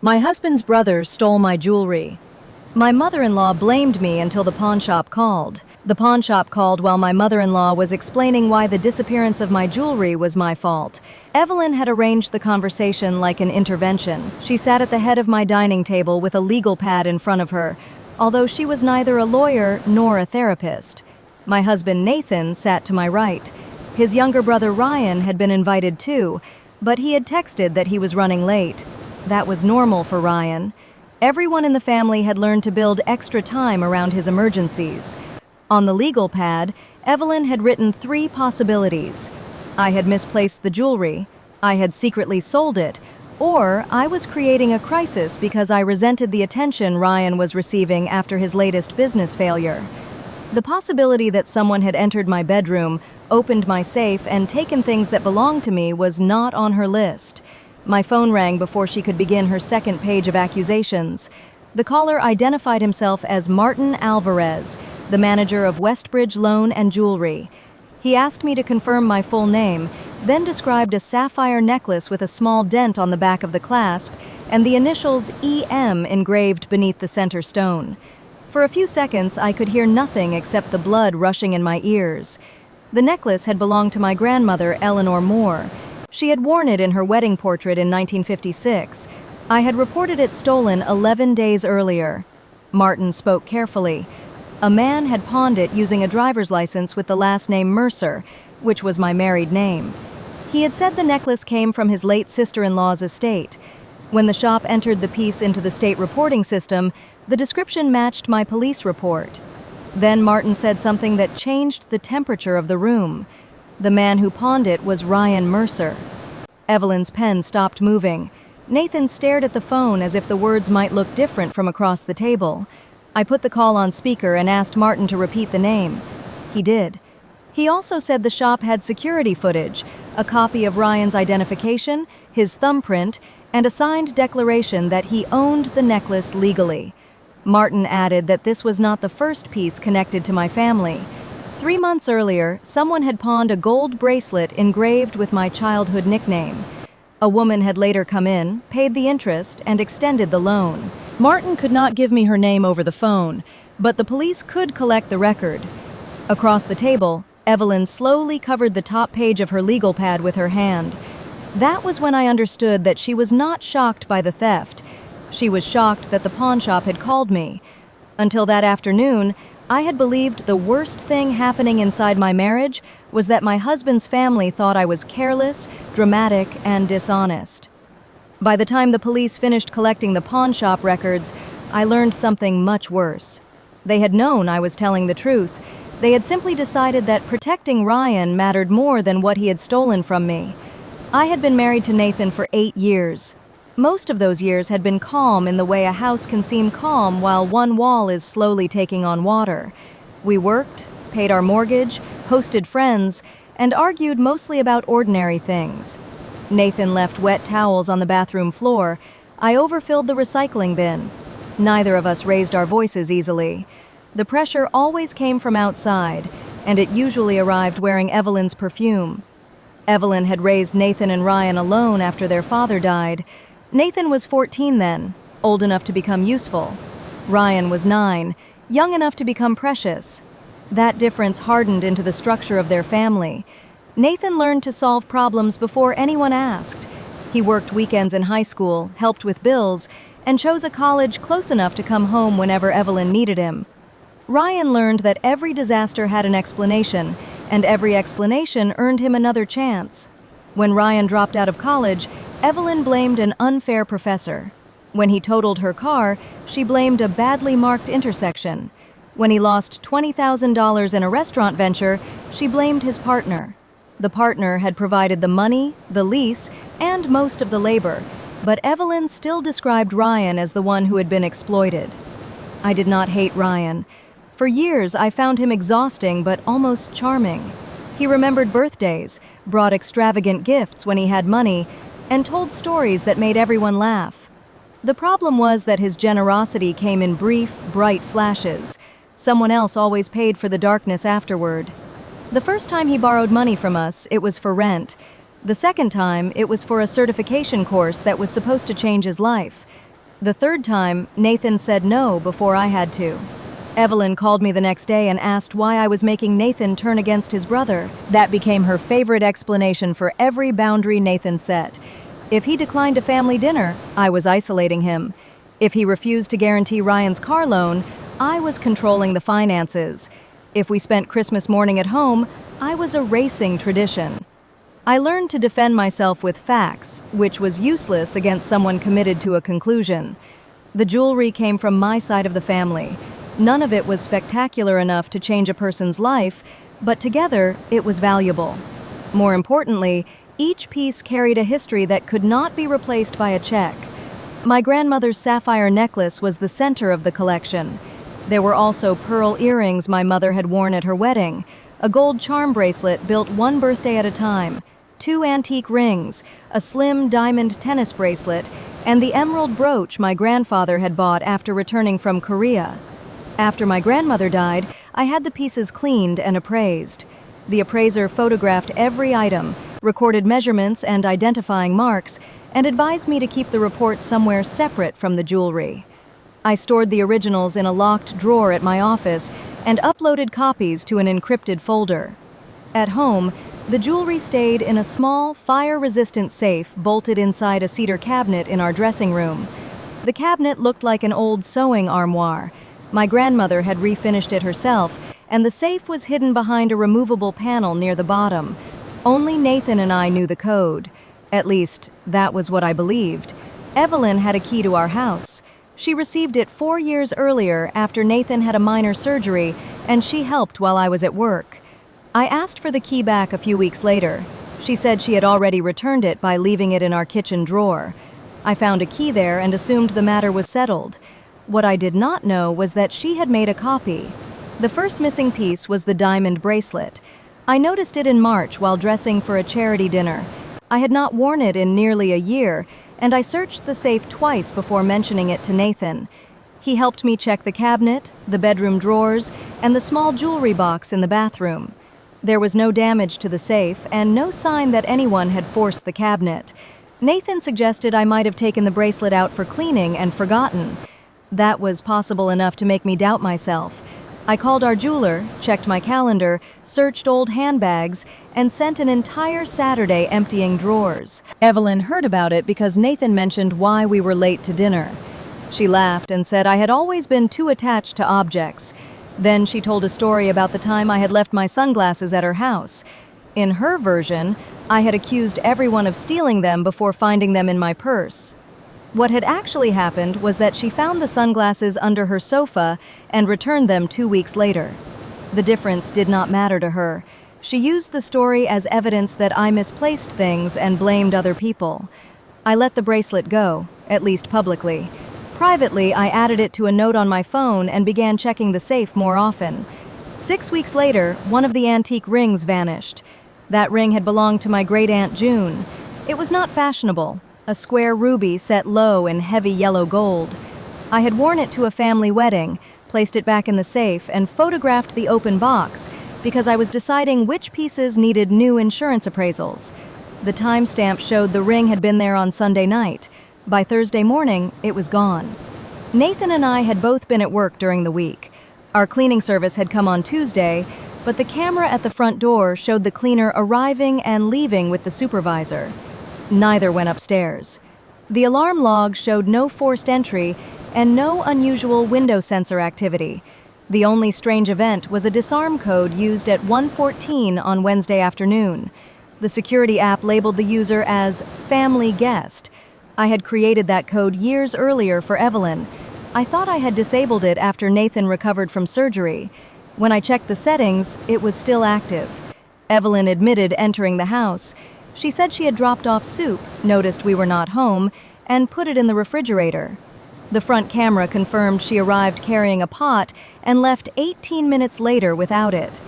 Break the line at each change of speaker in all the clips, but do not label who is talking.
My husband's brother stole my jewelry. My mother-in-law blamed me until the pawn shop called. The pawn shop called while my mother-in-law was explaining why the disappearance of my jewelry was my fault. Evelyn had arranged the conversation like an intervention. She sat at the head of my dining table with a legal pad in front of her, although she was neither a lawyer nor a therapist. My husband Nathan sat to my right. His younger brother Ryan had been invited too, but he had texted that he was running late. That was normal for Ryan. Everyone in the family had learned to build extra time around his emergencies. On the legal pad, Evelyn had written 3 possibilities. I had misplaced the jewelry, I had secretly sold it, or I was creating a crisis because I resented the attention Ryan was receiving after his latest business failure. The possibility that someone had entered my bedroom, opened my safe, and taken things that belonged to me was not on her list. My phone rang before she could begin her second page of accusations. The caller identified himself as Martin Alvarez, the manager of Westbridge Loan and Jewelry. He asked me to confirm my full name, then described a sapphire necklace with a small dent on the back of the clasp and the initials EM engraved beneath the center stone. For a few seconds, I could hear nothing except the blood rushing in my ears. The necklace had belonged to my grandmother, Eleanor Moore. She had worn it in her wedding portrait in 1956. I had reported it stolen 11 days earlier. Martin spoke carefully. A man had pawned it using a driver's license with the last name Mercer, which was my married name. He had said the necklace came from his late sister-in-law's estate. When the shop entered the piece into the state reporting system, the description matched my police report. Then Martin said something that changed the temperature of the room. The man who pawned it was Ryan Mercer. Evelyn's pen stopped moving. Nathan stared at the phone as if the words might look different from across the table. I put the call on speaker and asked Martin to repeat the name. He did. He also said the shop had security footage, a copy of Ryan's identification, his thumbprint, and a signed declaration that he owned the necklace legally. Martin added that this was not the first piece connected to my family. 3 months earlier, someone had pawned a gold bracelet engraved with my childhood nickname. A woman had later come in, paid the interest, and extended the loan. Martin could not give me her name over the phone, but the police could collect the record. Across the table, Evelyn slowly covered the top page of her legal pad with her hand. That was when I understood that she was not shocked by the theft. She was shocked that the pawn shop had called me. Until that afternoon, I had believed the worst thing happening inside my marriage was that my husband's family thought I was careless, dramatic, and dishonest. By the time the police finished collecting the pawn shop records, I learned something much worse. They had known I was telling the truth. They had simply decided that protecting Ryan mattered more than what he had stolen from me. I had been married to Nathan for 8 years. Most of those years had been calm in the way a house can seem calm while one wall is slowly taking on water. We worked, paid our mortgage, hosted friends, and argued mostly about ordinary things. Nathan left wet towels on the bathroom floor. I overfilled the recycling bin. Neither of us raised our voices easily. The pressure always came from outside, and it usually arrived wearing Evelyn's perfume. Evelyn had raised Nathan and Ryan alone after their father died. Nathan was 14 then, old enough to become useful. Ryan was 9, young enough to become precious. That difference hardened into the structure of their family. Nathan learned to solve problems before anyone asked. He worked weekends in high school, helped with bills, and chose a college close enough to come home whenever Evelyn needed him. Ryan learned that every disaster had an explanation, and every explanation earned him another chance. When Ryan dropped out of college, Evelyn blamed an unfair professor. When he totaled her car, she blamed a badly marked intersection. When he lost $20,000 in a restaurant venture, she blamed his partner. The partner had provided the money, the lease, and most of the labor, but Evelyn still described Ryan as the one who had been exploited. I did not hate Ryan. For years, I found him exhausting but almost charming. He remembered birthdays, brought extravagant gifts when he had money, and told stories that made everyone laugh. The problem was that his generosity came in brief, bright flashes. Someone else always paid for the darkness afterward. The first time he borrowed money from us, it was for rent. The second time, it was for a certification course that was supposed to change his life. The third time, Nathan said no before I had to. Evelyn called me the next day and asked why I was making Nathan turn against his brother. That became her favorite explanation for every boundary Nathan set. If he declined a family dinner, I was isolating him. If he refused to guarantee Ryan's car loan, I was controlling the finances. If we spent Christmas morning at home, I was erasing tradition. I learned to defend myself with facts, which was useless against someone committed to a conclusion. The jewelry came from my side of the family. None of it was spectacular enough to change a person's life, but together, it was valuable. More importantly, each piece carried a history that could not be replaced by a check. My grandmother's sapphire necklace was the center of the collection. There were also pearl earrings my mother had worn at her wedding, a gold charm bracelet built one birthday at a time, 2 antique rings, a slim diamond tennis bracelet, and the emerald brooch my grandfather had bought after returning from Korea. After my grandmother died, I had the pieces cleaned and appraised. The appraiser photographed every item, recorded measurements and identifying marks, and advised me to keep the report somewhere separate from the jewelry. I stored the originals in a locked drawer at my office and uploaded copies to an encrypted folder. At home, the jewelry stayed in a small, fire-resistant safe bolted inside a cedar cabinet in our dressing room. The cabinet looked like an old sewing armoire. My grandmother had refinished it herself, and the safe was hidden behind a removable panel near the bottom. Only Nathan and I knew the code. At least, that was what I believed. Evelyn had a key to our house. She received it 4 years earlier after Nathan had a minor surgery, and she helped while I was at work. I asked for the key back a few weeks later. She said she had already returned it by leaving it in our kitchen drawer. I found a key there and assumed the matter was settled. What I did not know was that she had made a copy. The first missing piece was the diamond bracelet. I noticed it in March while dressing for a charity dinner. I had not worn it in nearly a year, and I searched the safe twice before mentioning it to Nathan. He helped me check the cabinet, the bedroom drawers, and the small jewelry box in the bathroom. There was no damage to the safe and no sign that anyone had forced the cabinet. Nathan suggested I might have taken the bracelet out for cleaning and forgotten. That was possible enough to make me doubt myself. I called our jeweler, checked my calendar, searched old handbags, and sent an entire Saturday emptying drawers. Evelyn heard about it because Nathan mentioned why we were late to dinner. She laughed and said I had always been too attached to objects. Then she told a story about the time I had left my sunglasses at her house. In her version, I had accused everyone of stealing them before finding them in my purse. What had actually happened was that she found the sunglasses under her sofa and returned them 2 weeks later. The difference did not matter to her. She used the story as evidence that I misplaced things and blamed other people. I let the bracelet go, at least publicly. Privately, I added it to a note on my phone and began checking the safe more often. 6 weeks later, one of the antique rings vanished. That ring had belonged to my great-aunt June. It was not fashionable, a square ruby set low in heavy yellow gold. I had worn it to a family wedding, placed it back in the safe, and photographed the open box because I was deciding which pieces needed new insurance appraisals. The timestamp showed the ring had been there on Sunday night. By Thursday morning, it was gone. Nathan and I had both been at work during the week. Our cleaning service had come on Tuesday, but the camera at the front door showed the cleaner arriving and leaving with the supervisor. Neither went upstairs. The alarm log showed no forced entry and no unusual window sensor activity. The only strange event was a disarm code used at 1:14 on Wednesday afternoon. The security app labeled the user as family guest. I had created that code years earlier for Evelyn. I thought I had disabled it after Nathan recovered from surgery. When I checked the settings, it was still active. Evelyn admitted entering the house. She said she had dropped off soup, noticed we were not home, and put it in the refrigerator. The front camera confirmed she arrived carrying a pot and left 18 minutes later without it.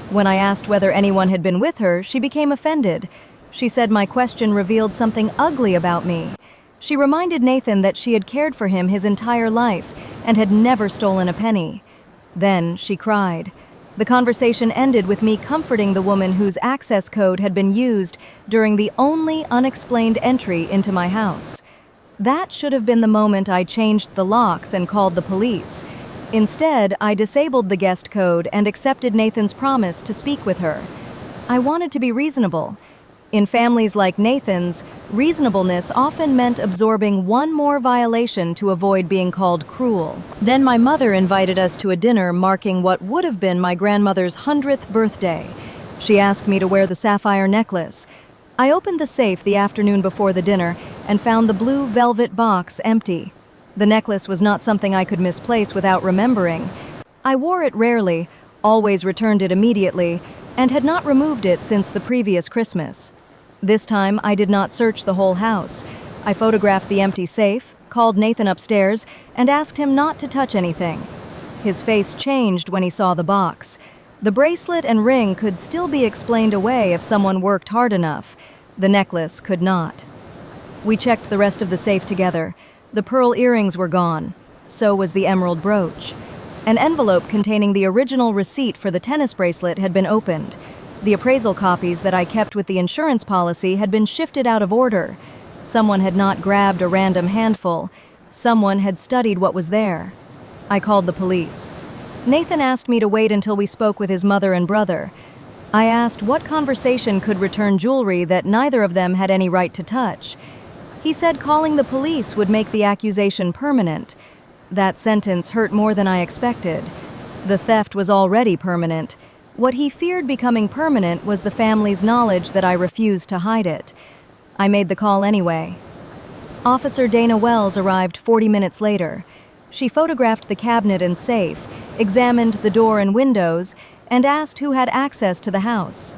When I asked whether anyone had been with her, she became offended. She said my question revealed something ugly about me. She reminded Nathan that she had cared for him his entire life and had never stolen a penny. Then she cried. The conversation ended with me comforting the woman whose access code had been used during the only unexplained entry into my house. That should have been the moment I changed the locks and called the police. Instead, I disabled the guest code and accepted Nathan's promise to speak with her. I wanted to be reasonable. In families like Nathan's, reasonableness often meant absorbing one more violation to avoid being called cruel. Then my mother invited us to a dinner marking what would have been my grandmother's 100th birthday. She asked me to wear the sapphire necklace. I opened the safe the afternoon before the dinner and found the blue velvet box empty. The necklace was not something I could misplace without remembering. I wore it rarely, always returned it immediately, and had not removed it since the previous Christmas. This time, I did not search the whole house. I photographed the empty safe, called Nathan upstairs, and asked him not to touch anything. His face changed when he saw the box. The bracelet and ring could still be explained away if someone worked hard enough. The necklace could not. We checked the rest of the safe together. The pearl earrings were gone. So was the emerald brooch. An envelope containing the original receipt for the tennis bracelet had been opened. The appraisal copies that I kept with the insurance policy had been shifted out of order. Someone had not grabbed a random handful. Someone had studied what was there. I called the police. Nathan asked me to wait until we spoke with his mother and brother. I asked what conversation could return jewelry that neither of them had any right to touch. He said calling the police would make the accusation permanent. That sentence hurt more than I expected. The theft was already permanent. What he feared becoming permanent was the family's knowledge that I refused to hide it. I made the call anyway. Officer Dana Wells arrived 40 minutes later. She photographed the cabinet and safe, examined the door and windows, and asked who had access to the house.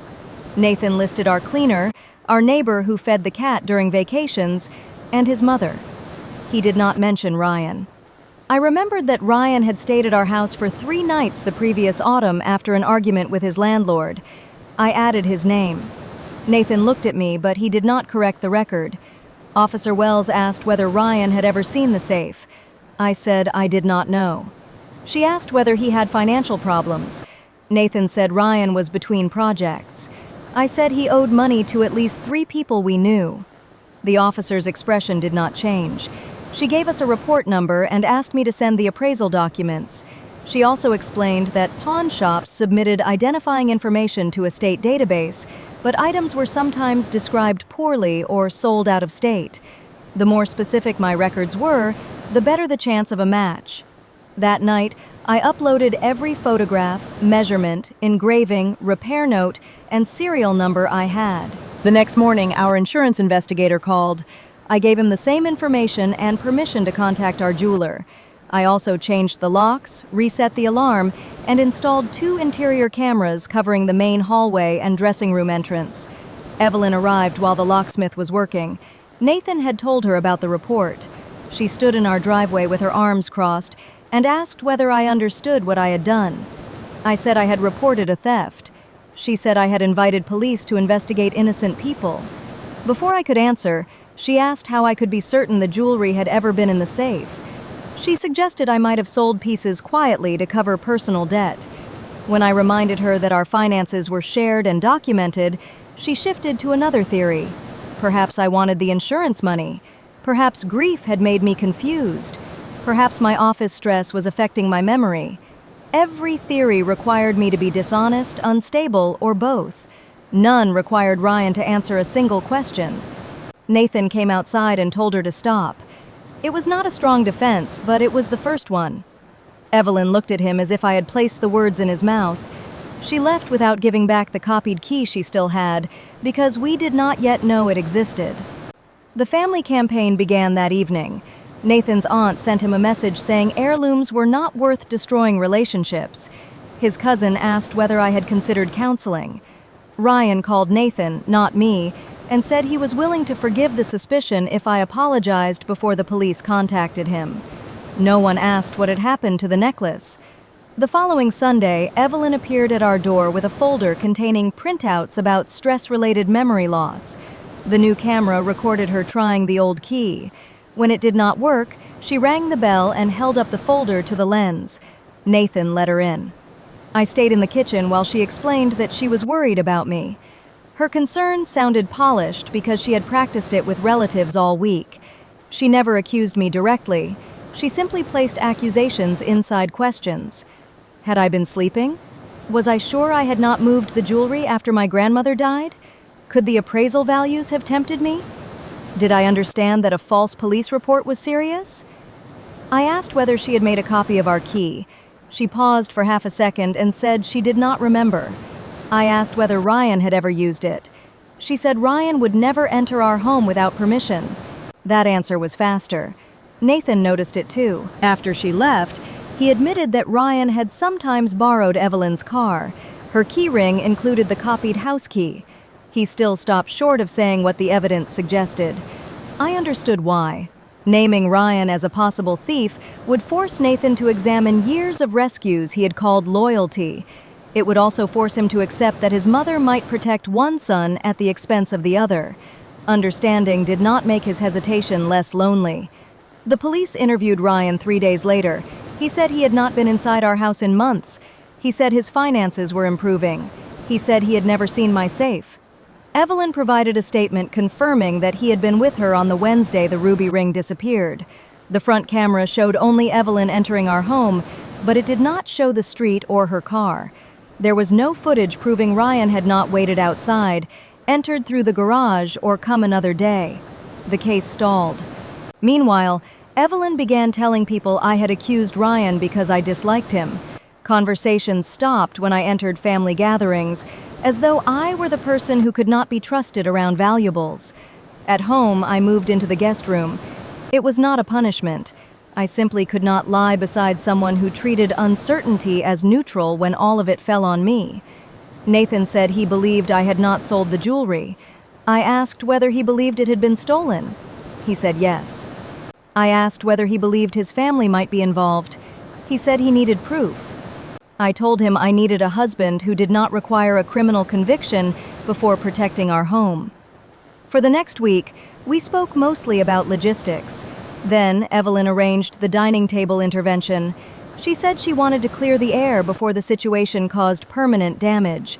Nathan listed our cleaner, our neighbor who fed the cat during vacations, and his mother. He did not mention Ryan. I remembered that Ryan had stayed at our house for 3 nights the previous autumn after an argument with his landlord. I added his name. Nathan looked at me, but he did not correct the record. Officer Wells asked whether Ryan had ever seen the safe. I said I did not know. She asked whether he had financial problems. Nathan said Ryan was between projects. I said he owed money to at least 3 people we knew. The officer's expression did not change. She gave us a report number and asked me to send the appraisal documents. She also explained that pawn shops submitted identifying information to a state database, but items were sometimes described poorly or sold out of state. The more specific my records were, the better the chance of a match. That night, I uploaded every photograph, measurement, engraving, repair note, and serial number I had. The next morning, our insurance investigator called. I gave him the same information and permission to contact our jeweler. I also changed the locks, reset the alarm, and installed 2 interior cameras covering the main hallway and dressing room entrance. Evelyn arrived while the locksmith was working. Nathan had told her about the report. She stood in our driveway with her arms crossed and asked whether I understood what I had done. I said I had reported a theft. She said I had invited police to investigate innocent people. Before I could answer, she asked how I could be certain the jewelry had ever been in the safe. She suggested I might have sold pieces quietly to cover personal debt. When I reminded her that our finances were shared and documented, she shifted to another theory. Perhaps I wanted the insurance money. Perhaps grief had made me confused. Perhaps my office stress was affecting my memory. Every theory required me to be dishonest, unstable, or both. None required Ryan to answer a single question. Nathan came outside and told her to stop. It was not a strong defense, but it was the first one. Evelyn looked at him as if I had placed the words in his mouth. She left without giving back the copied key she still had, because we did not yet know it existed. The family campaign began that evening. Nathan's aunt sent him a message saying heirlooms were not worth destroying relationships. His cousin asked whether I had considered counseling. Ryan called Nathan, not me, and said he was willing to forgive the suspicion if I apologized before the police contacted him. No one asked what had happened to the necklace. The following Sunday, Evelyn appeared at our door with a folder containing printouts about stress-related memory loss. The new camera recorded her trying the old key. When it did not work, she rang the bell and held up the folder to the lens. Nathan let her in. I stayed in the kitchen while she explained that she was worried about me. Her concern sounded polished because she had practiced it with relatives all week. She never accused me directly. She simply placed accusations inside questions. Had I been sleeping? Was I sure I had not moved the jewelry after my grandmother died? Could the appraisal values have tempted me? Did I understand that a false police report was serious? I asked whether she had made a copy of our key. She paused for half a second and said she did not remember. I asked whether Ryan had ever used it. She said Ryan would never enter our home without permission. That answer was faster. Nathan noticed it too. After she left, he admitted that Ryan had sometimes borrowed Evelyn's car. Her keyring included the copied house key. He still stopped short of saying what the evidence suggested. I understood why. Naming Ryan as a possible thief would force Nathan to examine years of rescues he had called loyalty. It would also force him to accept that his mother might protect one son at the expense of the other. Understanding did not make his hesitation less lonely. The police interviewed Ryan 3 days later. He said he had not been inside our house in months. He said his finances were improving. He said he had never seen my safe. Evelyn provided a statement confirming that he had been with her on the Wednesday the ruby ring disappeared. The front camera showed only Evelyn entering our home, but it did not show the street or her car. There was no footage proving Ryan had not waited outside, entered through the garage, or come another day. The case stalled. Meanwhile, Evelyn began telling people I had accused Ryan because I disliked him. Conversations stopped when I entered family gatherings, as though I were the person who could not be trusted around valuables. At home, I moved into the guest room. It was not a punishment. I simply could not lie beside someone who treated uncertainty as neutral when all of it fell on me. Nathan said he believed I had not sold the jewelry. I asked whether he believed it had been stolen. He said yes. I asked whether he believed his family might be involved. He said he needed proof. I told him I needed a husband who did not require a criminal conviction before protecting our home. For the next week, we spoke mostly about logistics. Then, Evelyn arranged the dining table intervention. She said she wanted to clear the air before the situation caused permanent damage.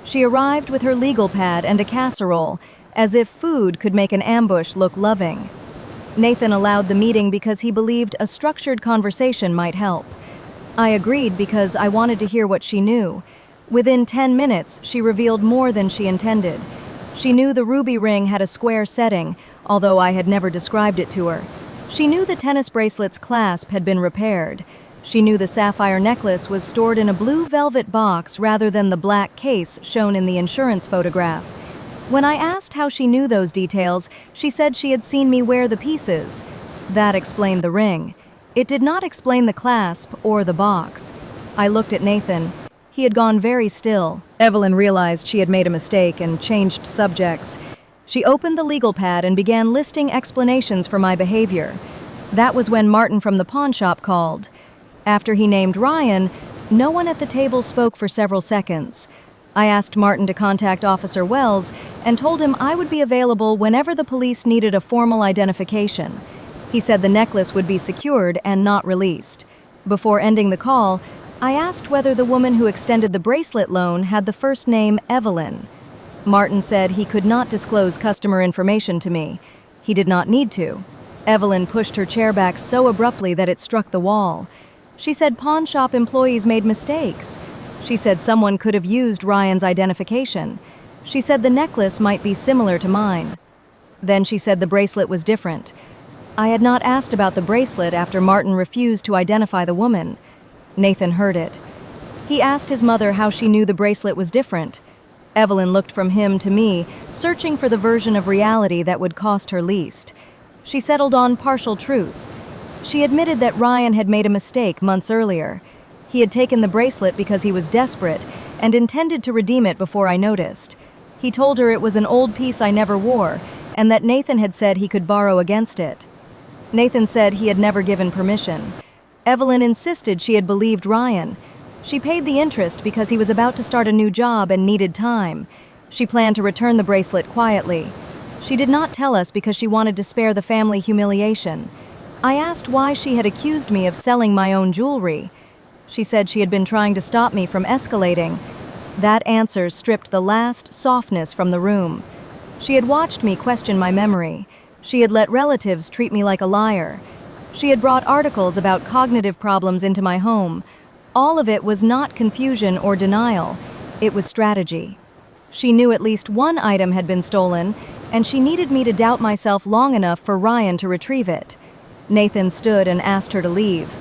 She arrived with her legal pad and a casserole, as if food could make an ambush look loving. Nathan allowed the meeting because he believed a structured conversation might help. I agreed because I wanted to hear what she knew. Within 10 minutes, she revealed more than she intended. She knew the ruby ring had a square setting, although I had never described it to her. She knew the tennis bracelet's clasp had been repaired. She knew the sapphire necklace was stored in a blue velvet box rather than the black case shown in the insurance photograph. When I asked how she knew those details, she said she had seen me wear the pieces. That explained the ring. It did not explain the clasp or the box. I looked at Nathan. He had gone very still. Evelyn realized she had made a mistake and changed subjects. She opened the legal pad and began listing explanations for my behavior. That was when Martin from the pawn shop called. After he named Ryan, no one at the table spoke for several seconds. I asked Martin to contact Officer Wells and told him I would be available whenever the police needed a formal identification. He said the necklace would be secured and not released. Before ending the call, I asked whether the woman who extended the bracelet loan had the first name Evelyn. Martin said he could not disclose customer information to me. He did not need to. Evelyn pushed her chair back so abruptly that it struck the wall. She said pawn shop employees made mistakes. She said someone could have used Ryan's identification. She said the necklace might be similar to mine. Then she said the bracelet was different. I had not asked about the bracelet after Martin refused to identify the woman. Nathan heard it. He asked his mother how she knew the bracelet was different. Evelyn looked from him to me, searching for the version of reality that would cost her least. She settled on partial truth. She admitted that Ryan had made a mistake months earlier. He had taken the bracelet because he was desperate and intended to redeem it before I noticed. He told her it was an old piece I never wore and that Nathan had said he could borrow against it. Nathan said he had never given permission. Evelyn insisted she had believed Ryan. She paid the interest because he was about to start a new job and needed time. She planned to return the bracelet quietly. She did not tell us because she wanted to spare the family humiliation. I asked why she had accused me of selling my own jewelry. She said she had been trying to stop me from escalating. That answer stripped the last softness from the room. She had watched me question my memory. She had let relatives treat me like a liar. She had brought articles about cognitive problems into my home. All of it was not confusion or denial. It was strategy. She knew at least one item had been stolen, and she needed me to doubt myself long enough for Ryan to retrieve it. Nathan stood and asked her to leave.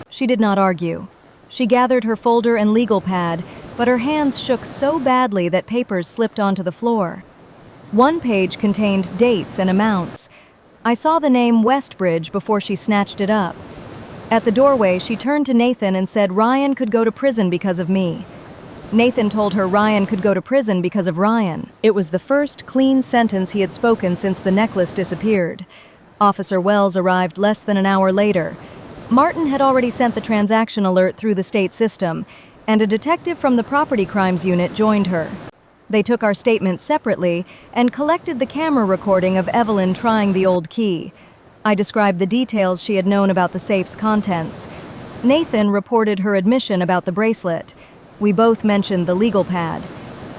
She did not argue. She gathered her folder and legal pad, but her hands shook so badly that papers slipped onto the floor. One page contained dates and amounts. I saw the name Westbridge before she snatched it up. At the doorway, she turned to Nathan and said Ryan could go to prison because of me. Nathan told her Ryan could go to prison because of Ryan. It was the first clean sentence he had spoken since the necklace disappeared. Officer Wells arrived less than an hour later. Martin had already sent the transaction alert through the state system, and a detective from the property crimes unit joined her. They took our statements separately and collected the camera recording of Evelyn trying the old key. I described the details she had known about the safe's contents. Nathan reported her admission about the bracelet. We both mentioned the legal pad.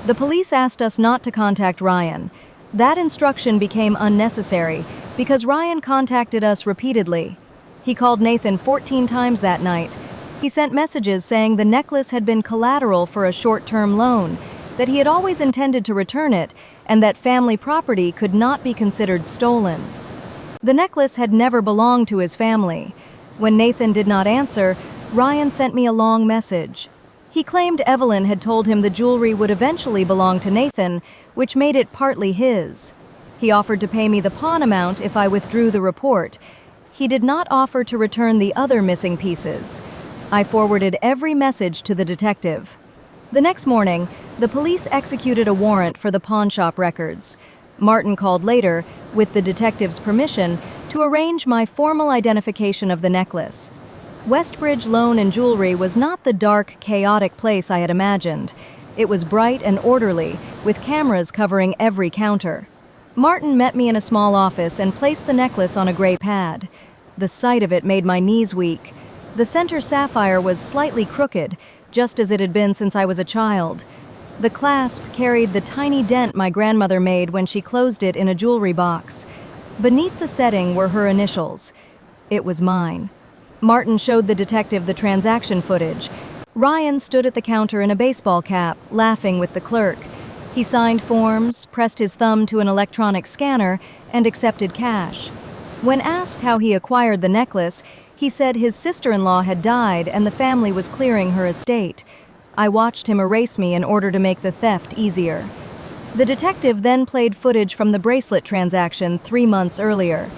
The police asked us not to contact Ryan. That instruction became unnecessary because Ryan contacted us repeatedly. He called Nathan 14 times that night. He sent messages saying the necklace had been collateral for a short-term loan, that he had always intended to return it, and that family property could not be considered stolen. The necklace had never belonged to his family. When Nathan did not answer, Ryan sent me a long message. He claimed Evelyn had told him the jewelry would eventually belong to Nathan, which made it partly his. He offered to pay me the pawn amount if I withdrew the report. He did not offer to return the other missing pieces. I forwarded every message to the detective. The next morning, the police executed a warrant for the pawnshop records. Martin called later, with the detective's permission, to arrange my formal identification of the necklace. Westbridge Loan and Jewelry was not the dark, chaotic place I had imagined. It was bright and orderly, with cameras covering every counter. Martin met me in a small office and placed the necklace on a gray pad. The sight of it made my knees weak. The center sapphire was slightly crooked, just as it had been since I was a child. The clasp carried the tiny dent my grandmother made when she closed it in a jewelry box. Beneath the setting were her initials. It was mine. Martin showed the detective the transaction footage. Ryan stood at the counter in a baseball cap, laughing with the clerk. He signed forms, pressed his thumb to an electronic scanner, and accepted cash. When asked how he acquired the necklace, he said his sister-in-law had died and the family was clearing her estate. I watched him erase me in order to make the theft easier. The detective then played footage from the bracelet transaction 3 months earlier.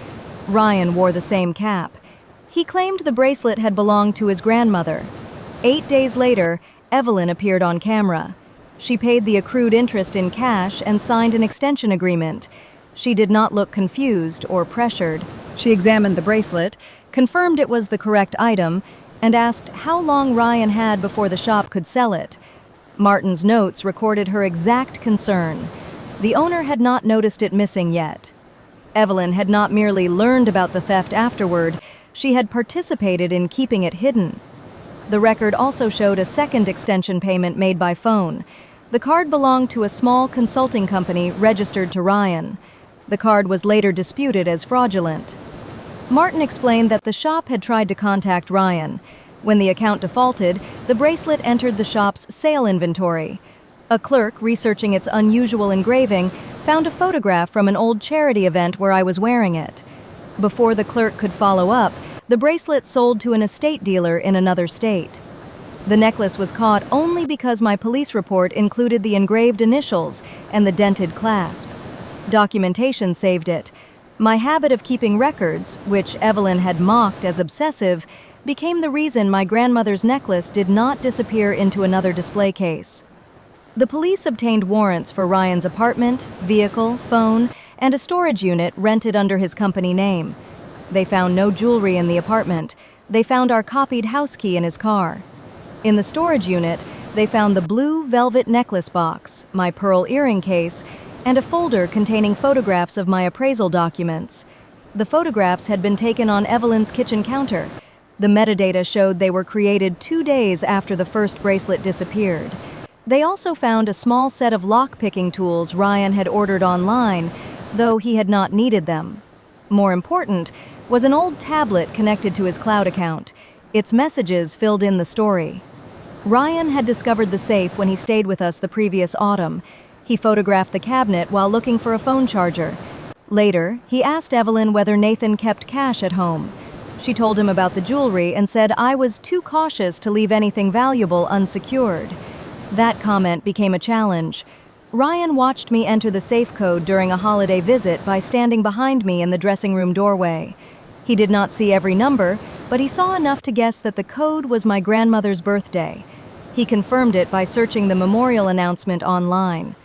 Ryan wore the same cap. He claimed the bracelet had belonged to his grandmother. 8 days later, Evelyn appeared on camera. She paid the accrued interest in cash and signed an extension agreement. She did not look confused or pressured. She examined the bracelet, confirmed it was the correct item, and asked how long Ryan had before the shop could sell it. Martin's notes recorded her exact concern. The owner had not noticed it missing yet. Evelyn had not merely learned about the theft afterward, she had participated in keeping it hidden. The record also showed a second extension payment made by phone. The card belonged to a small consulting company registered to Ryan. The card was later disputed as fraudulent. Martin explained that the shop had tried to contact Ryan. When the account defaulted, the bracelet entered the shop's sale inventory. A clerk researching its unusual engraving found a photograph from an old charity event where I was wearing it. Before the clerk could follow up, the bracelet sold to an estate dealer in another state. The necklace was caught only because my police report included the engraved initials and the dented clasp. Documentation saved it. My habit of keeping records, which Evelyn had mocked as obsessive, became the reason my grandmother's necklace did not disappear into another display case. The police obtained warrants for Ryan's apartment, vehicle, phone, and a storage unit rented under his company name. They found no jewelry in the apartment. They found our copied house key in his car. In the storage unit, they found the blue velvet necklace box, my pearl earring case, and a folder containing photographs of my appraisal documents. The photographs had been taken on Evelyn's kitchen counter. The metadata showed they were created 2 days after the first bracelet disappeared. They also found a small set of lock-picking tools Ryan had ordered online, though he had not needed them. More important was an old tablet connected to his cloud account. Its messages filled in the story. Ryan had discovered the safe when he stayed with us the previous autumn. He photographed the cabinet while looking for a phone charger. Later, he asked Evelyn whether Nathan kept cash at home. She told him about the jewelry and said I was too cautious to leave anything valuable unsecured. That comment became a challenge. Ryan watched me enter the safe code during a holiday visit by standing behind me in the dressing room doorway. He did not see every number, but he saw enough to guess that the code was my grandmother's birthday. He confirmed it by searching the memorial announcement online.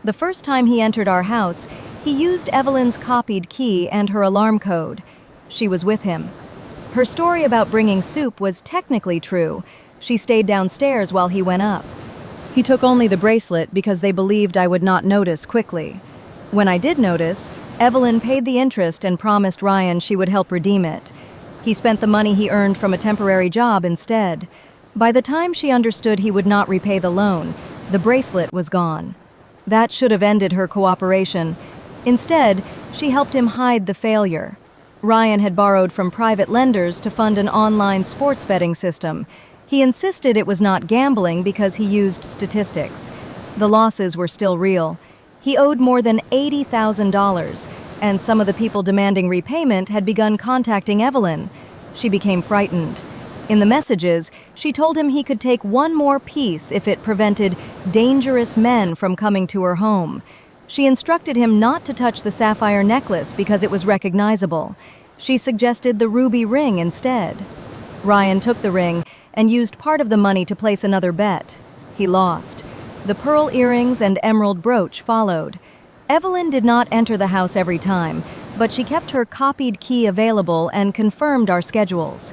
The first time he entered our house, he used Evelyn's copied key and her alarm code. She was with him. Her story about bringing soup was technically true. She stayed downstairs while he went up. He took only the bracelet because they believed I would not notice quickly. When I did notice, Evelyn paid the interest and promised Ryan she would help redeem it. He spent the money he earned from a temporary job instead. By the time she understood he would not repay the loan, the bracelet was gone. That should have ended her cooperation. Instead, she helped him hide the failure. Ryan had borrowed from private lenders to fund an online sports betting system. He insisted it was not gambling because he used statistics. The losses were still real. He owed more than $80,000, and some of the people demanding repayment had begun contacting Evelyn. She became frightened. In the messages, she told him he could take one more piece if it prevented dangerous men from coming to her home. She instructed him not to touch the sapphire necklace because it was recognizable. She suggested the ruby ring instead. Ryan took the ring and used part of the money to place another bet. He lost. The pearl earrings and emerald brooch followed. Evelyn did not enter the house every time, but she kept her copied key available and confirmed our schedules.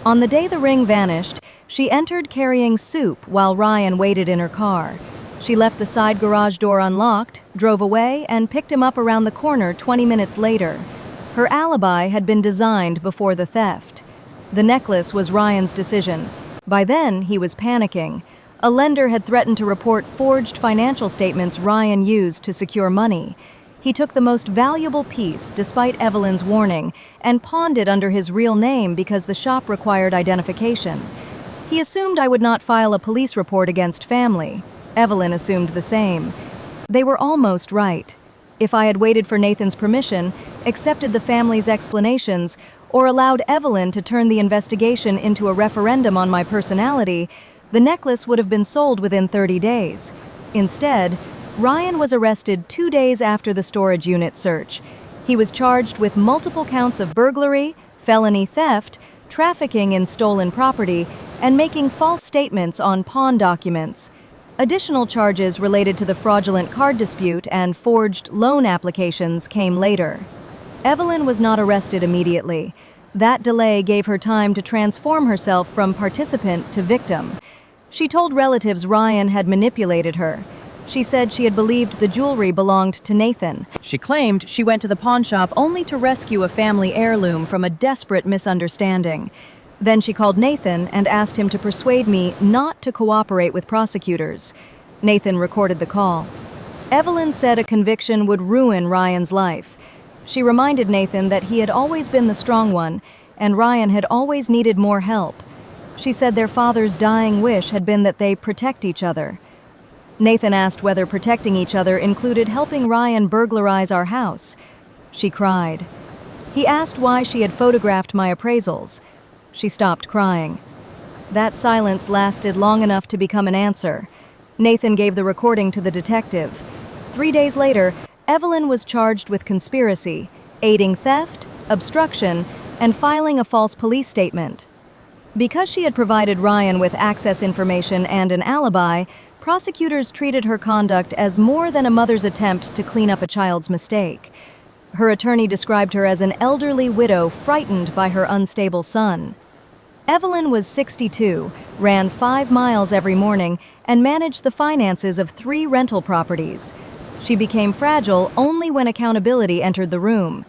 On the day the ring vanished, she entered carrying soup while Ryan waited in her car. She left the side garage door unlocked, drove away, and picked him up around the corner 20 minutes later. Her alibi had been designed before the theft. The necklace was Ryan's decision. By then, he was panicking. A lender had threatened to report forged financial statements Ryan used to secure money. He took the most valuable piece, despite Evelyn's warning, and pawned it under his real name because the shop required identification. He assumed I would not file a police report against family. Evelyn assumed the same. They were almost right. If I had waited for Nathan's permission, accepted the family's explanations, or allowed Evelyn to turn the investigation into a referendum on my personality, the necklace would have been sold within 30 days. Instead, Ryan was arrested 2 days after the storage unit search. He was charged with multiple counts of burglary, felony theft, trafficking in stolen property, and making false statements on pawn documents. Additional charges related to the fraudulent card dispute and forged loan applications came later. Evelyn was not arrested immediately. That delay gave her time to transform herself from participant to victim. She told relatives Ryan had manipulated her. She said she had believed the jewelry belonged to Nathan. She claimed she went to the pawn shop only to rescue a family heirloom from a desperate misunderstanding. Then she called Nathan and asked him to persuade me not to cooperate with prosecutors. Nathan recorded the call. Evelyn said a conviction would ruin Ryan's life. She reminded Nathan that he had always been the strong one, and Ryan had always needed more help. She said their father's dying wish had been that they protect each other. Nathan asked whether protecting each other included helping Ryan burglarize our house. She cried. He asked why she had photographed my appraisals. She stopped crying. That silence lasted long enough to become an answer. Nathan gave the recording to the detective. 3 days later, Evelyn was charged with conspiracy, aiding theft, obstruction, and filing a false police statement. Because she had provided Ryan with access information and an alibi, prosecutors treated her conduct as more than a mother's attempt to clean up a child's mistake. Her attorney described her as an elderly widow frightened by her unstable son. Evelyn was 62, ran 5 miles every morning, and managed the finances of 3 rental properties. She became fragile only when accountability entered the room.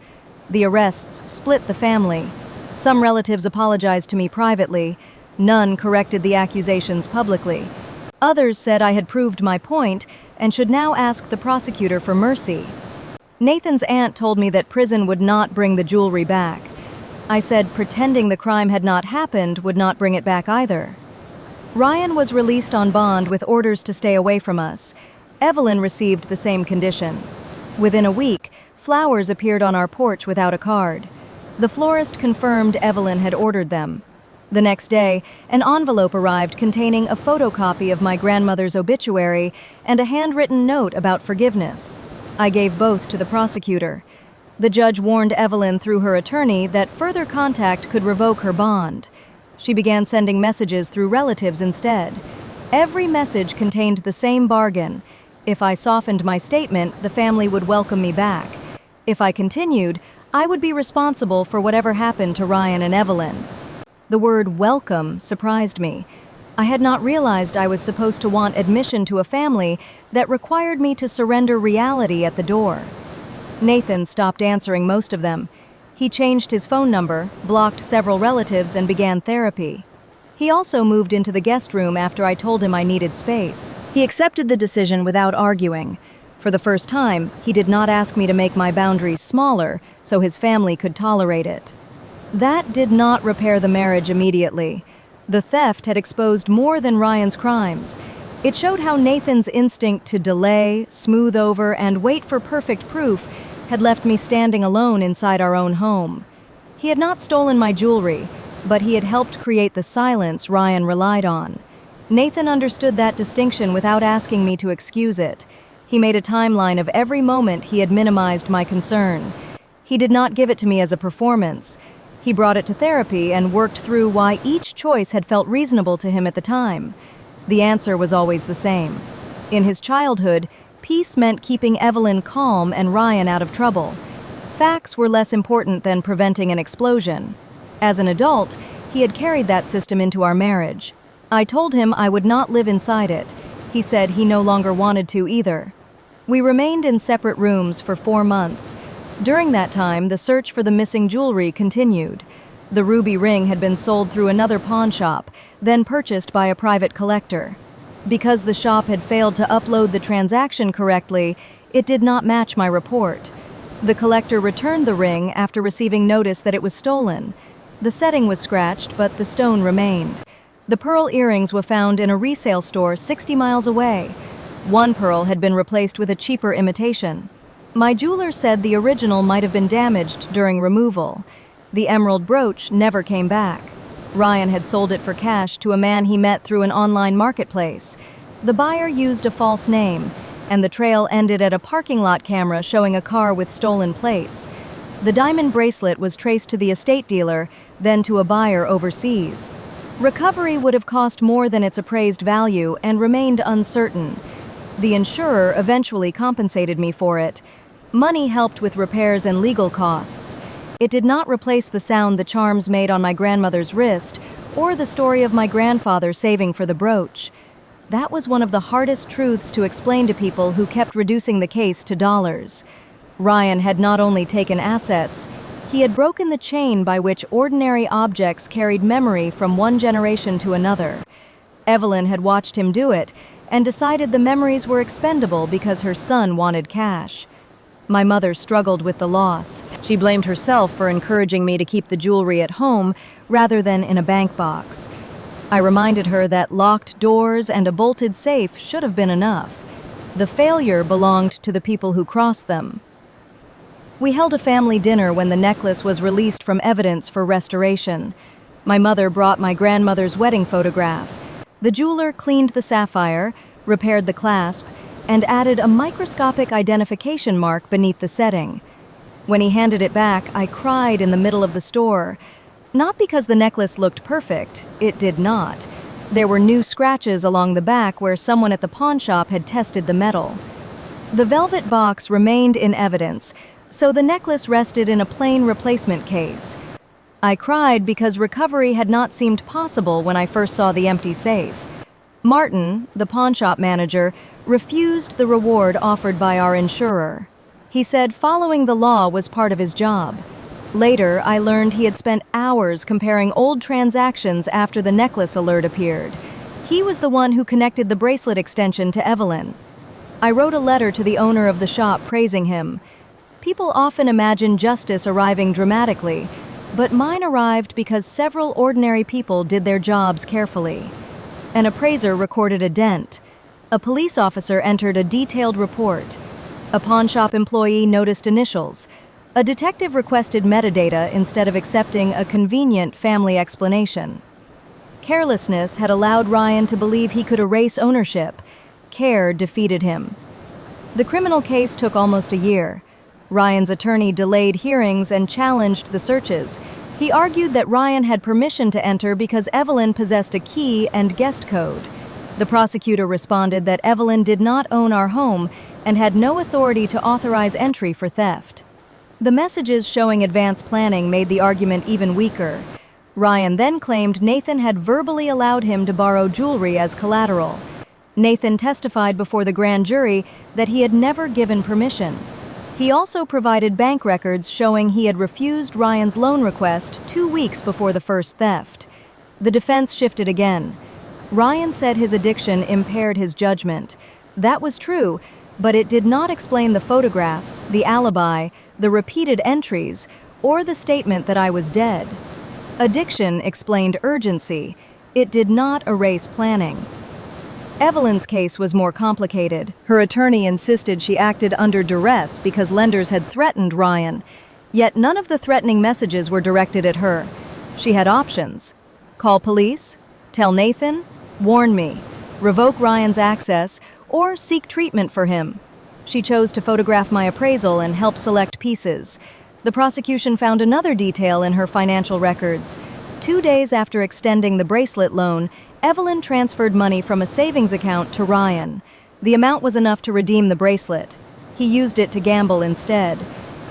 The arrests split the family. Some relatives apologized to me privately. None corrected the accusations publicly. Others said I had proved my point and should now ask the prosecutor for mercy. Nathan's aunt told me that prison would not bring the jewelry back. I said pretending the crime had not happened would not bring it back either. Ryan was released on bond with orders to stay away from us. Evelyn received the same condition. Within a week, flowers appeared on our porch without a card. The florist confirmed Evelyn had ordered them. The next day, an envelope arrived containing a photocopy of my grandmother's obituary and a handwritten note about forgiveness. I gave both to the prosecutor. The judge warned Evelyn through her attorney that further contact could revoke her bond. She began sending messages through relatives instead. Every message contained the same bargain. If I softened my statement, the family would welcome me back. If I continued, I would be responsible for whatever happened to Ryan and Evelyn. The word welcome surprised me. I had not realized I was supposed to want admission to a family that required me to surrender reality at the door. Nathan stopped answering most of them. He changed his phone number, blocked several relatives, and began therapy. He also moved into the guest room after I told him I needed space. He accepted the decision without arguing. For the first time, he did not ask me to make my boundaries smaller so his family could tolerate it. That did not repair the marriage immediately. The theft had exposed more than Ryan's crimes. It showed how Nathan's instinct to delay, smooth over, and wait for perfect proof had left me standing alone inside our own home. He had not stolen my jewelry, but he had helped create the silence Ryan relied on. Nathan understood that distinction without asking me to excuse it. He made a timeline of every moment he had minimized my concern. He did not give it to me as a performance. He brought it to therapy and worked through why each choice had felt reasonable to him at the time. The answer was always the same. In his childhood, peace meant keeping Evelyn calm and Ryan out of trouble. Facts were less important than preventing an explosion. As an adult, he had carried that system into our marriage. I told him I would not live inside it. He said he no longer wanted to either. We remained in separate rooms for 4 months. During that time, the search for the missing jewelry continued. The ruby ring had been sold through another pawn shop, then purchased by a private collector. Because the shop had failed to upload the transaction correctly, it did not match my report. The collector returned the ring after receiving notice that it was stolen. The setting was scratched, but the stone remained. The pearl earrings were found in a resale store 60 miles away. One pearl had been replaced with a cheaper imitation. My jeweler said the original might have been damaged during removal. The emerald brooch never came back. Ryan had sold it for cash to a man he met through an online marketplace. The buyer used a false name, and the trail ended at a parking lot camera showing a car with stolen plates. The diamond bracelet was traced to the estate dealer, then to a buyer overseas. Recovery would have cost more than its appraised value and remained uncertain. The insurer eventually compensated me for it. Money helped with repairs and legal costs. It did not replace the sound the charms made on my grandmother's wrist or the story of my grandfather saving for the brooch. That was one of the hardest truths to explain to people who kept reducing the case to dollars. Ryan had not only taken assets, he had broken the chain by which ordinary objects carried memory from one generation to another. Evelyn had watched him do it and decided the memories were expendable because her son wanted cash. My mother struggled with the loss. She blamed herself for encouraging me to keep the jewelry at home rather than in a bank box. I reminded her that locked doors and a bolted safe should have been enough. The failure belonged to the people who crossed them. We held a family dinner when the necklace was released from evidence for restoration. My mother brought my grandmother's wedding photograph. The jeweler cleaned the sapphire, repaired the clasp, and added a microscopic identification mark beneath the setting. When he handed it back, I cried in the middle of the store. Not because the necklace looked perfect, it did not. There were new scratches along the back where someone at the pawn shop had tested the metal. The velvet box remained in evidence, so the necklace rested in a plain replacement case. I cried because recovery had not seemed possible when I first saw the empty safe. Martin, the pawnshop manager, refused the reward offered by our insurer. He said following the law was part of his job. Later, I learned he had spent hours comparing old transactions after the necklace alert appeared. He was the one who connected the bracelet extension to Evelyn. I wrote a letter to the owner of the shop praising him. People often imagine justice arriving dramatically, but mine arrived because several ordinary people did their jobs carefully. An appraiser recorded a dent. A police officer entered a detailed report. A pawnshop employee noticed initials. A detective requested metadata instead of accepting a convenient family explanation. Carelessness had allowed Ryan to believe he could erase ownership. Care defeated him. The criminal case took almost a year. Ryan's attorney delayed hearings and challenged the searches. He argued that Ryan had permission to enter because Evelyn possessed a key and guest code. The prosecutor responded that Evelyn did not own our home and had no authority to authorize entry for theft. The messages showing advanced planning made the argument even weaker. Ryan then claimed Nathan had verbally allowed him to borrow jewelry as collateral. Nathan testified before the grand jury that he had never given permission. He also provided bank records showing he had refused Ryan's loan request 2 weeks before the first theft. The defense shifted again. Ryan said his addiction impaired his judgment. That was true, but it did not explain the photographs, the alibi, the repeated entries, or the statement that I was dead. Addiction explained urgency. It did not erase planning. Evelyn's case was more complicated. Her attorney insisted she acted under duress because lenders had threatened Ryan. Yet none of the threatening messages were directed at her. She had options. Call police, tell Nathan, warn me, revoke Ryan's access, or seek treatment for him. She chose to photograph my appraisal and help select pieces. The prosecution found another detail in her financial records. 2 days after extending the bracelet loan, Evelyn transferred money from a savings account to Ryan. The amount was enough to redeem the bracelet. He used it to gamble instead.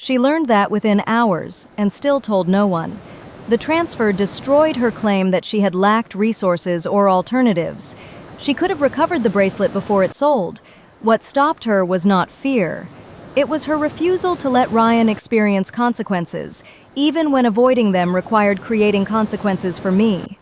She learned that within hours and still told no one. The transfer destroyed her claim that she had lacked resources or alternatives. She could have recovered the bracelet before it sold. What stopped her was not fear. It was her refusal to let Ryan experience consequences, even when avoiding them required creating consequences for me.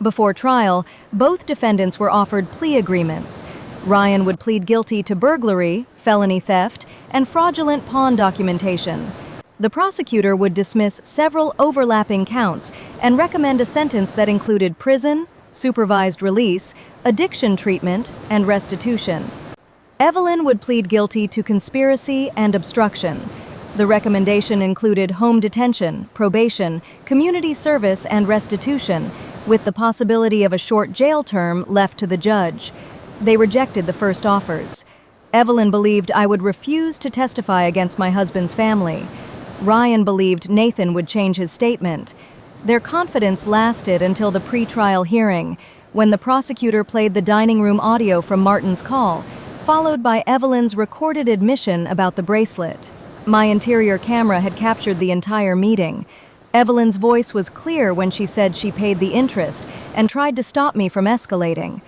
Before trial, both defendants were offered plea agreements. Ryan would plead guilty to burglary, felony theft, and fraudulent pawn documentation. The prosecutor would dismiss several overlapping counts and recommend a sentence that included prison, supervised release, addiction treatment, and restitution. Evelyn would plead guilty to conspiracy and obstruction. The recommendation included home detention, probation, community service, and restitution, with the possibility of a short jail term left to the judge. They rejected the first offers. Evelyn believed I would refuse to testify against my husband's family. Ryan believed Nathan would change his statement. Their confidence lasted until the pre-trial hearing, when the prosecutor played the dining room audio from Martin's call, followed by Evelyn's recorded admission about the bracelet. My interior camera had captured the entire meeting. Evelyn's voice was clear when she said she paid the interest and tried to stop me from escalating.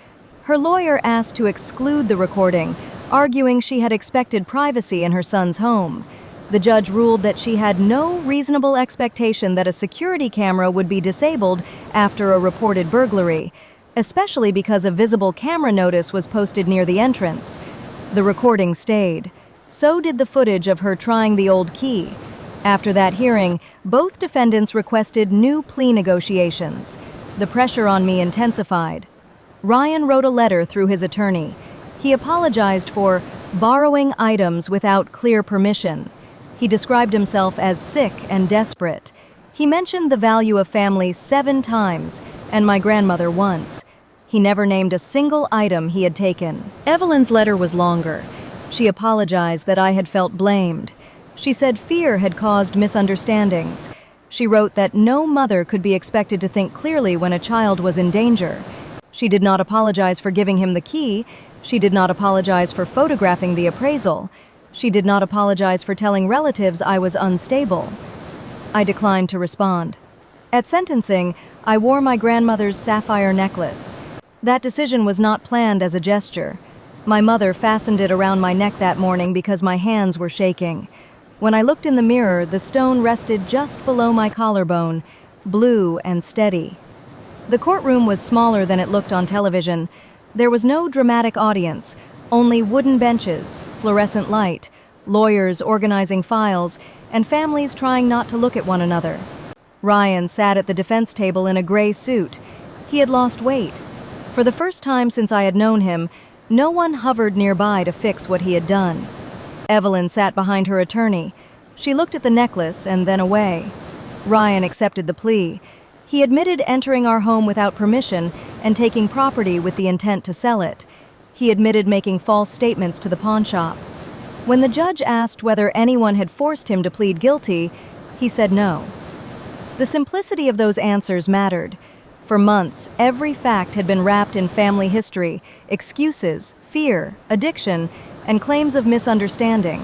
Her lawyer asked to exclude the recording, arguing she had expected privacy in her son's home. The judge ruled that she had no reasonable expectation that a security camera would be disabled after a reported burglary, especially because a visible camera notice was posted near the entrance. The recording stayed. So did the footage of her trying the old key. After that hearing, both defendants requested new plea negotiations. The pressure on me intensified. Ryan wrote a letter through his attorney. He apologized for borrowing items without clear permission. He described himself as sick and desperate. He mentioned the value of family 7 times and my grandmother once. He never named a single item he had taken. Evelyn's letter was longer. She apologized that I had felt blamed. She said fear had caused misunderstandings. She wrote that no mother could be expected to think clearly when a child was in danger. She did not apologize for giving him the key. She did not apologize for photographing the appraisal. She did not apologize for telling relatives I was unstable. I declined to respond. At sentencing, I wore my grandmother's sapphire necklace. That decision was not planned as a gesture. My mother fastened it around my neck that morning because my hands were shaking. When I looked in the mirror, the stone rested just below my collarbone, blue and steady. The courtroom was smaller than it looked on television. There was no dramatic audience, only wooden benches, fluorescent light, lawyers organizing files, and families trying not to look at one another. Ryan sat at the defense table in a gray suit. He had lost weight. For the first time since I had known him, no one hovered nearby to fix what he had done. Evelyn sat behind her attorney. She looked at the necklace and then away. Ryan accepted the plea. He admitted entering our home without permission and taking property with the intent to sell it. He admitted making false statements to the pawnshop. When the judge asked whether anyone had forced him to plead guilty, he said no. The simplicity of those answers mattered. For months, every fact had been wrapped in family history, excuses, fear, addiction, and claims of misunderstanding.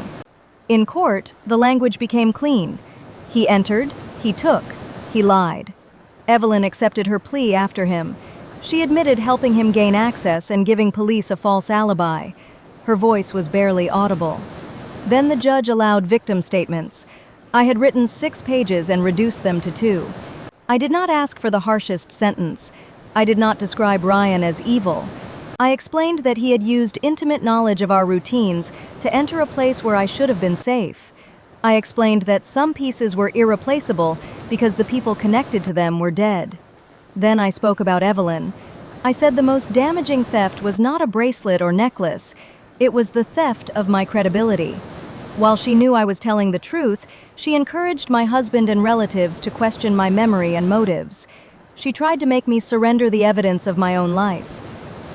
In court, the language became clean. He entered, he took, he lied. Evelyn accepted her plea after him. She admitted helping him gain access and giving police a false alibi. Her voice was barely audible. Then the judge allowed victim statements. I had written 6 pages and reduced them to 2. I did not ask for the harshest sentence. I did not describe Ryan as evil. I explained that he had used intimate knowledge of our routines to enter a place where I should have been safe. I explained that some pieces were irreplaceable because the people connected to them were dead. Then I spoke about Evelyn. I said the most damaging theft was not a bracelet or necklace. It was the theft of my credibility. While she knew I was telling the truth, she encouraged my husband and relatives to question my memory and motives. She tried to make me surrender the evidence of my own life.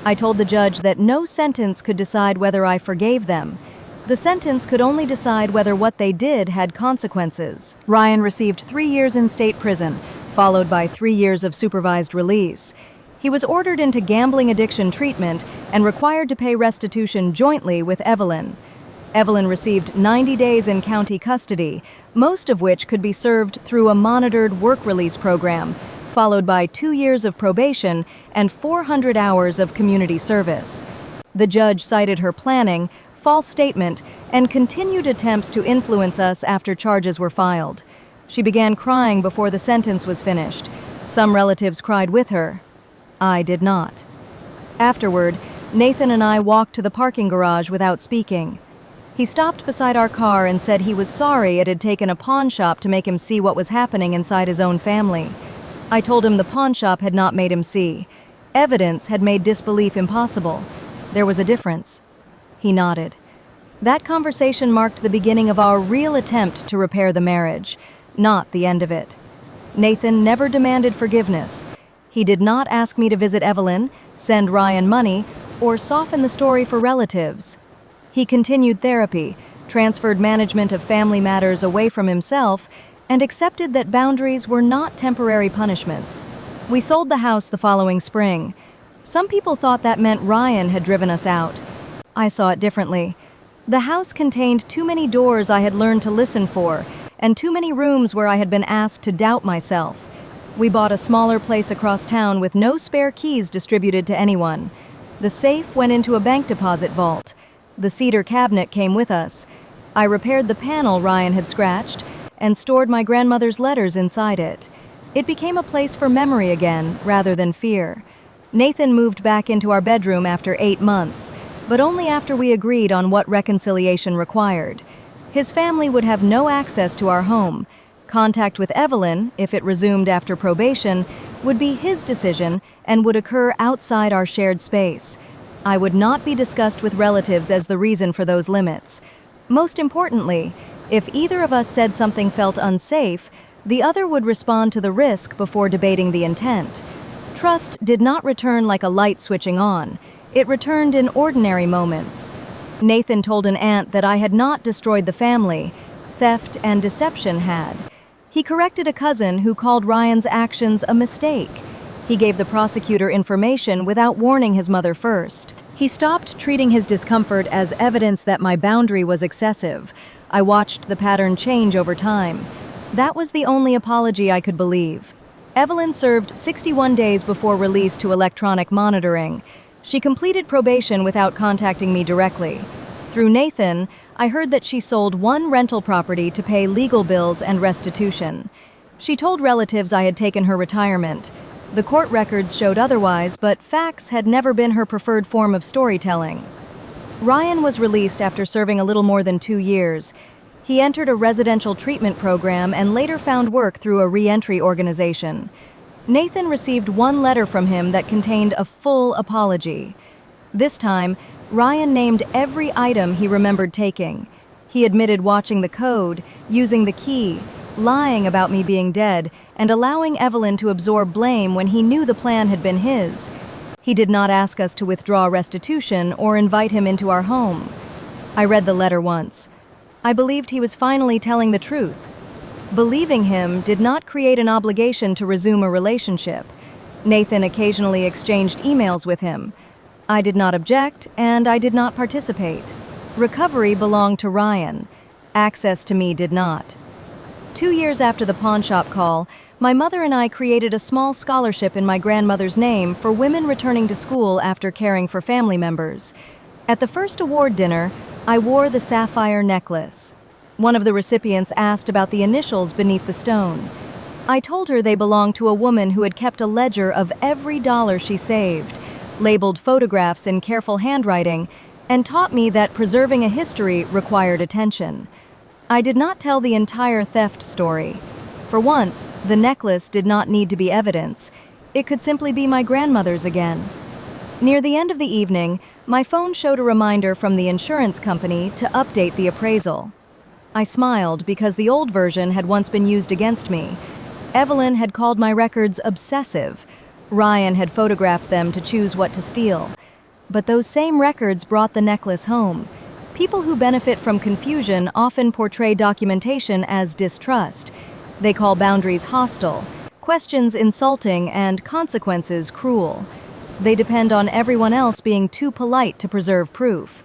I told the judge that no sentence could decide whether I forgave them. The sentence could only decide whether what they did had consequences. Ryan received 3 years in state prison, followed by 3 years of supervised release. He was ordered into gambling addiction treatment and required to pay restitution jointly with Evelyn. Evelyn received 90 days in county custody, most of which could be served through a monitored work release program, followed by 2 years of probation and 400 hours of community service. The judge cited her planning, false statement, and continued attempts to influence us after charges were filed. She began crying before the sentence was finished. Some relatives cried with her. I did not. Afterward, Nathan and I walked to the parking garage without speaking. He stopped beside our car and said he was sorry it had taken a pawn shop to make him see what was happening inside his own family. I told him the pawn shop had not made him see. Evidence had made disbelief impossible. There was a difference. He nodded. That conversation marked the beginning of our real attempt to repair the marriage, not the end of it. Nathan never demanded forgiveness. He did not ask me to visit Evelyn, send Ryan money, or soften the story for relatives. He continued therapy, transferred management of family matters away from himself, and accepted that boundaries were not temporary punishments. We sold the house the following spring. Some people thought that meant Ryan had driven us out. I saw it differently. The house contained too many doors I had learned to listen for, and too many rooms where I had been asked to doubt myself. We bought a smaller place across town with no spare keys distributed to anyone. The safe went into a bank deposit vault. The cedar cabinet came with us. I repaired the panel Ryan had scratched and stored my grandmother's letters inside it. It became a place for memory again, rather than fear. Nathan moved back into our bedroom after 8 months, but only after we agreed on what reconciliation required. His family would have no access to our home. Contact with Evelyn, if it resumed after probation, would be his decision and would occur outside our shared space. I would not be discussed with relatives as the reason for those limits. Most importantly, if either of us said something felt unsafe, the other would respond to the risk before debating the intent. Trust did not return like a light switching on. It returned in ordinary moments. Nathan told an aunt that I had not destroyed the family. Theft and deception had. He corrected a cousin who called Ryan's actions a mistake. He gave the prosecutor information without warning his mother first. He stopped treating his discomfort as evidence that my boundary was excessive. I watched the pattern change over time. That was the only apology I could believe. Evelyn served 61 days before release to electronic monitoring. She completed probation without contacting me directly. Through Nathan, I heard that she sold 1 rental property to pay legal bills and restitution. She told relatives I had taken her retirement. The court records showed otherwise, but facts had never been her preferred form of storytelling. Ryan was released after serving a little more than 2 years. He entered a residential treatment program and later found work through a re-entry organization. Nathan received one letter from him that contained a full apology. This time, Ryan named every item he remembered taking. He admitted watching the code, using the key, lying about me being dead, and allowing Evelyn to absorb blame when he knew the plan had been his. He did not ask us to withdraw restitution or invite him into our home. I read the letter once. I believed he was finally telling the truth. Believing him did not create an obligation to resume a relationship. Nathan occasionally exchanged emails with him. I did not object, and I did not participate. Recovery belonged to Ryan. Access to me did not. 2 years after the pawnshop call, my mother and I created a small scholarship in my grandmother's name for women returning to school after caring for family members. At the first award dinner, I wore the sapphire necklace. One of the recipients asked about the initials beneath the stone. I told her they belonged to a woman who had kept a ledger of every dollar she saved, labeled photographs in careful handwriting, and taught me that preserving a history required attention. I did not tell the entire theft story. For once, the necklace did not need to be evidence. It could simply be my grandmother's again. Near the end of the evening, my phone showed a reminder from the insurance company to update the appraisal. I smiled because the old version had once been used against me. Evelyn had called my records obsessive. Ryan had photographed them to choose what to steal. But those same records brought the necklace home. People who benefit from confusion often portray documentation as distrust. They call boundaries hostile, questions insulting, and consequences cruel. They depend on everyone else being too polite to preserve proof.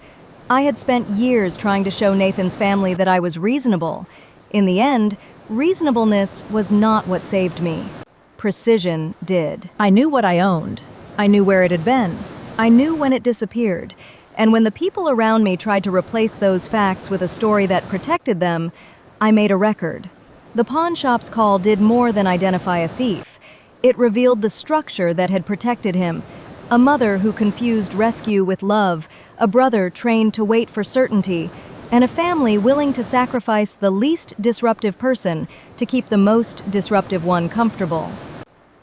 I had spent years trying to show Nathan's family that I was reasonable. In the end, reasonableness was not what saved me. Precision did. I knew what I owned. I knew where it had been. I knew when it disappeared. And when the people around me tried to replace those facts with a story that protected them, I made a record. The pawnshop's call did more than identify a thief. It revealed the structure that had protected him. A mother who confused rescue with love, a brother trained to wait for certainty, and a family willing to sacrifice the least disruptive person to keep the most disruptive one comfortable.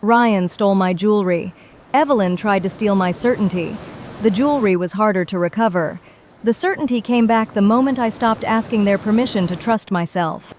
Ryan stole my jewelry. Evelyn tried to steal my certainty. The jewelry was harder to recover. The certainty came back the moment I stopped asking their permission to trust myself.